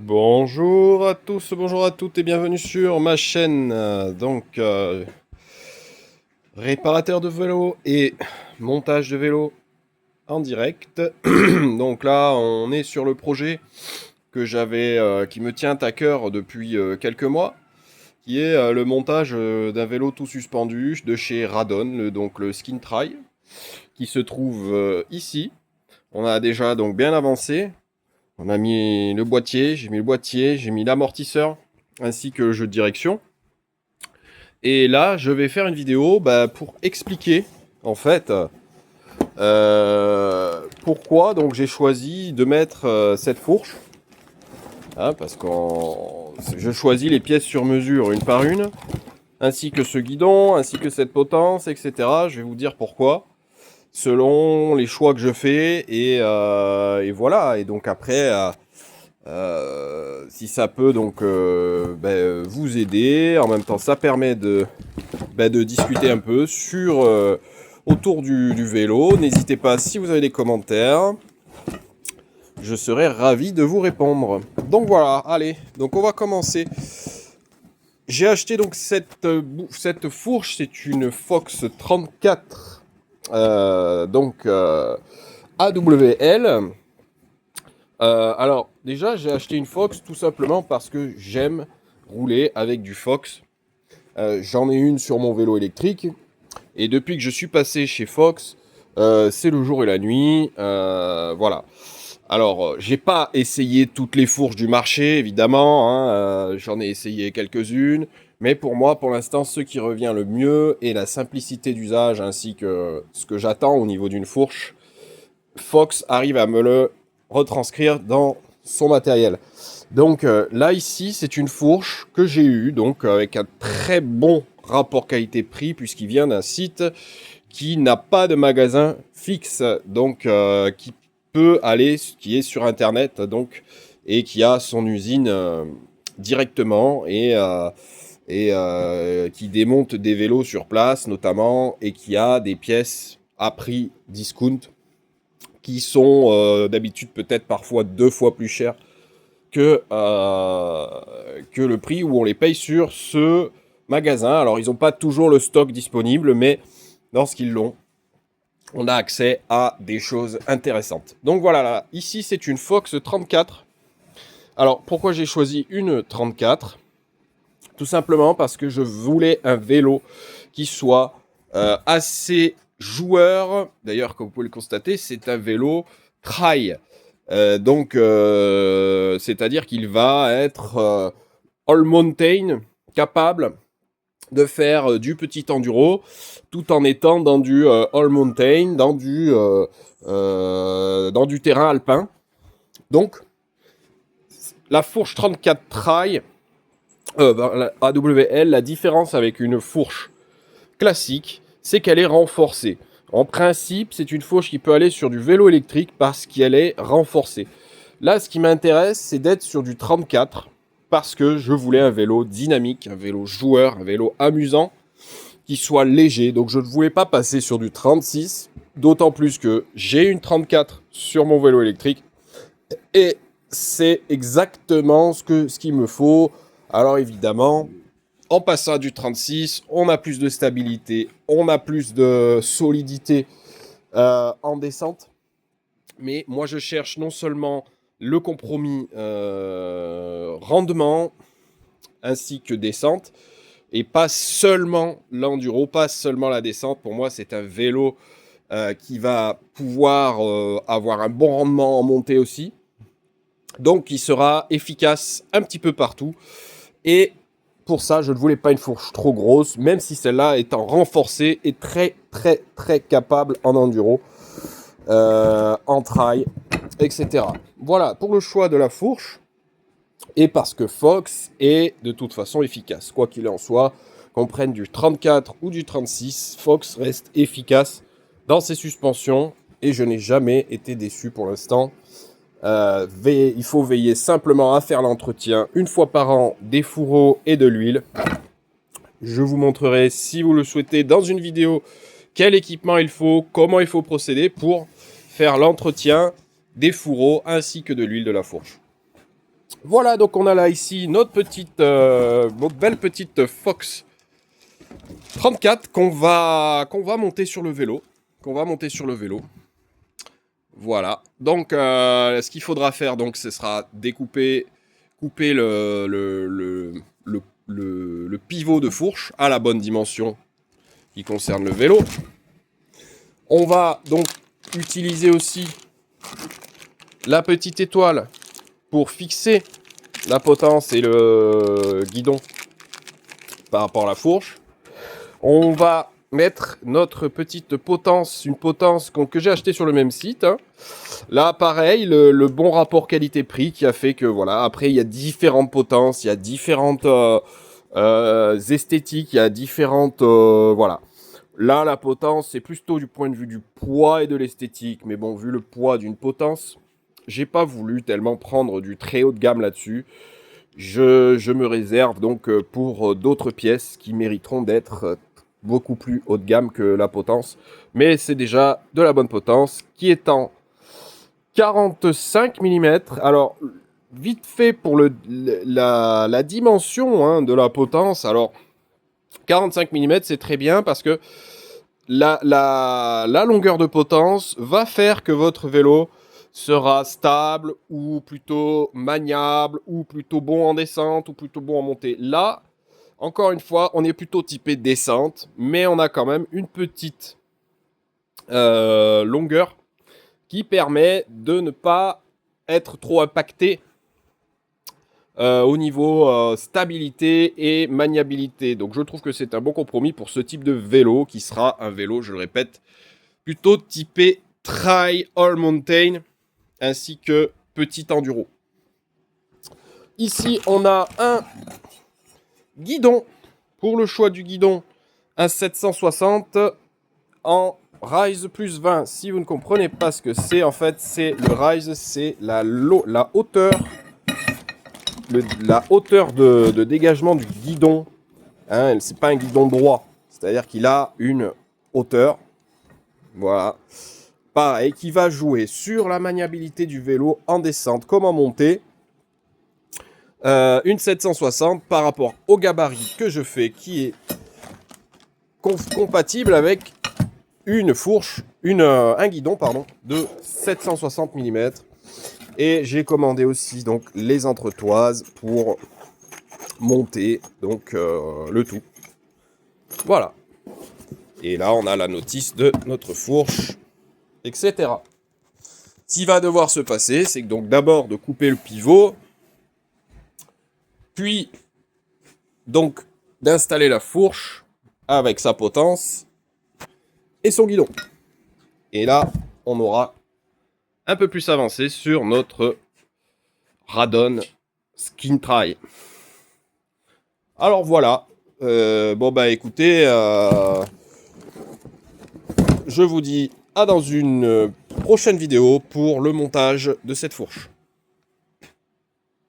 Bonjour à tous, bonjour à toutes et bienvenue sur ma chaîne. Réparateur de vélo et montage de vélo en direct. Donc là, on est sur le projet qui me tient à cœur depuis quelques mois, qui est le montage d'un vélo tout suspendu de chez Radon, donc le Skin Trail, qui se trouve ici. On a déjà donc bien avancé. On a mis le boîtier, j'ai mis le boîtier, j'ai mis l'amortisseur ainsi que le jeu de direction. Et là, je vais faire une vidéo pour expliquer en fait pourquoi donc j'ai choisi de mettre cette fourche. Hein, parce que je choisis les pièces sur mesure une par une, ainsi que ce guidon, ainsi que cette potence, etc. Je vais vous dire pourquoi, selon les choix que je fais et voilà. Et donc après. Si ça peut donc vous aider, en même temps ça permet de discuter un peu autour du vélo. N'hésitez pas si vous avez des commentaires, je serai ravi de vous répondre. Donc voilà, allez, donc on va commencer. J'ai acheté donc cette fourche, c'est une Fox 34 AWL. Alors, déjà, j'ai acheté une Fox tout simplement parce que j'aime rouler avec du Fox. J'en ai une sur mon vélo électrique. Et depuis que je suis passé chez Fox, c'est le jour et la nuit. Voilà. Alors, j'ai pas essayé toutes les fourches du marché, évidemment. Hein, j'en ai essayé quelques-unes. Mais pour moi, pour l'instant, ce qui revient le mieux est la simplicité d'usage ainsi que ce que j'attends au niveau d'une fourche. Fox arrive à me le retranscrire dans son matériel. Donc là ici c'est une fourche que j'ai eue donc avec un très bon rapport qualité-prix puisqu'il vient d'un site qui n'a pas de magasin fixe, donc qui est sur internet donc et qui a son usine directement et qui démonte des vélos sur place notamment et qui a des pièces à prix discount qui sont d'habitude peut-être parfois 2 fois plus chers que le prix où on les paye sur ce magasin. Alors ils n'ont pas toujours le stock disponible, mais lorsqu'ils l'ont, on a accès à des choses intéressantes. Donc voilà, là, ici c'est une Fox 34. Alors pourquoi j'ai choisi une 34? Tout simplement parce que je voulais un vélo qui soit assez joueur. D'ailleurs, comme vous pouvez le constater, c'est un vélo trail. C'est-à-dire qu'il va être all mountain, capable de faire du petit enduro, tout en étant dans du all mountain, dans du terrain alpin. Donc, la fourche 34 Trail, la AWL, la différence avec une fourche classique, c'est qu'elle est renforcée. En principe, c'est une fourche qui peut aller sur du vélo électrique parce qu'elle est renforcée. Là, ce qui m'intéresse, c'est d'être sur du 34 parce que je voulais un vélo dynamique, un vélo joueur, un vélo amusant, qui soit léger. Donc je ne voulais pas passer sur du 36, d'autant plus que j'ai une 34 sur mon vélo électrique et c'est exactement ce qu'il me faut. Alors évidemment, en passant à du 36, on a plus de stabilité, on a plus de solidité en descente. Mais moi, je cherche non seulement le compromis rendement ainsi que descente, et pas seulement l'enduro, pas seulement la descente. Pour moi, c'est un vélo qui va pouvoir avoir un bon rendement en montée aussi. Donc, qui sera efficace un petit peu partout. Et pour ça, je ne voulais pas une fourche trop grosse, même si celle-là étant renforcée et très très très capable en enduro, en trail, etc. Voilà pour le choix de la fourche et parce que Fox est de toute façon efficace. Quoi qu'il en soit, qu'on prenne du 34 ou du 36, Fox reste efficace dans ses suspensions et je n'ai jamais été déçu pour l'instant. Il faut veiller simplement à faire l'entretien une fois par an des fourreaux et de l'huile. Je vous montrerai, si vous le souhaitez, dans une vidéo, quel équipement il faut, comment il faut procéder pour faire l'entretien des fourreaux ainsi que de l'huile de la fourche. Voilà, donc on a là ici notre belle petite Fox 34 qu'on va monter sur le vélo. Voilà. Donc, ce qu'il faudra faire, donc, ce sera couper le pivot de fourche à la bonne dimension qui concerne le vélo. On va donc utiliser aussi la petite étoile pour fixer la potence et le guidon par rapport à la fourche. On va mettre notre petite potence, une potence que j'ai achetée sur le même site. Hein. Là, pareil, le bon rapport qualité-prix qui a fait que, voilà, après, il y a différentes potences, il y a différentes esthétiques, il y a différentes... voilà. Là, la potence, c'est plutôt du point de vue du poids et de l'esthétique. Mais bon, vu le poids d'une potence, j'ai pas voulu tellement prendre du très haut de gamme là-dessus. Je me réserve donc pour d'autres pièces qui mériteront d'être beaucoup plus haut de gamme que la potence. Mais c'est déjà de la bonne potence qui est en 45 mm. Alors, vite fait pour la dimension hein, de la potence. Alors, 45 mm, c'est très bien parce que la longueur de potence va faire que votre vélo sera stable ou plutôt maniable ou plutôt bon en descente ou plutôt bon en montée. Là, encore une fois, on est plutôt typé descente, mais on a quand même une petite longueur qui permet de ne pas être trop impacté au niveau stabilité et maniabilité. Donc je trouve que c'est un bon compromis pour ce type de vélo qui sera un vélo, je le répète, plutôt typé Trail All Mountain ainsi que petit enduro. Ici, on a un guidon. Pour le choix du guidon, un 760 en Rise plus 20. Si vous ne comprenez pas ce que c'est, en fait, c'est le Rise, c'est la hauteur, la hauteur de dégagement du guidon. Hein, c'est pas un guidon droit, c'est-à-dire qu'il a une hauteur. Voilà. Pareil, qui va jouer sur la maniabilité du vélo en descente comme en montée. Une 760 par rapport au gabarit que je fais qui est compatible avec une fourche, un guidon pardon, de 760 mm. Et j'ai commandé aussi donc les entretoises pour monter donc le tout. Voilà. Et là on a la notice de notre fourche, etc. Ce qui va devoir se passer, c'est que donc d'abord de couper le pivot, puis donc d'installer la fourche avec sa potence et son guidon. Et là, on aura un peu plus avancé sur notre Radon Skin Try. Alors voilà. Bon bah écoutez, je vous dis à dans une prochaine vidéo pour le montage de cette fourche.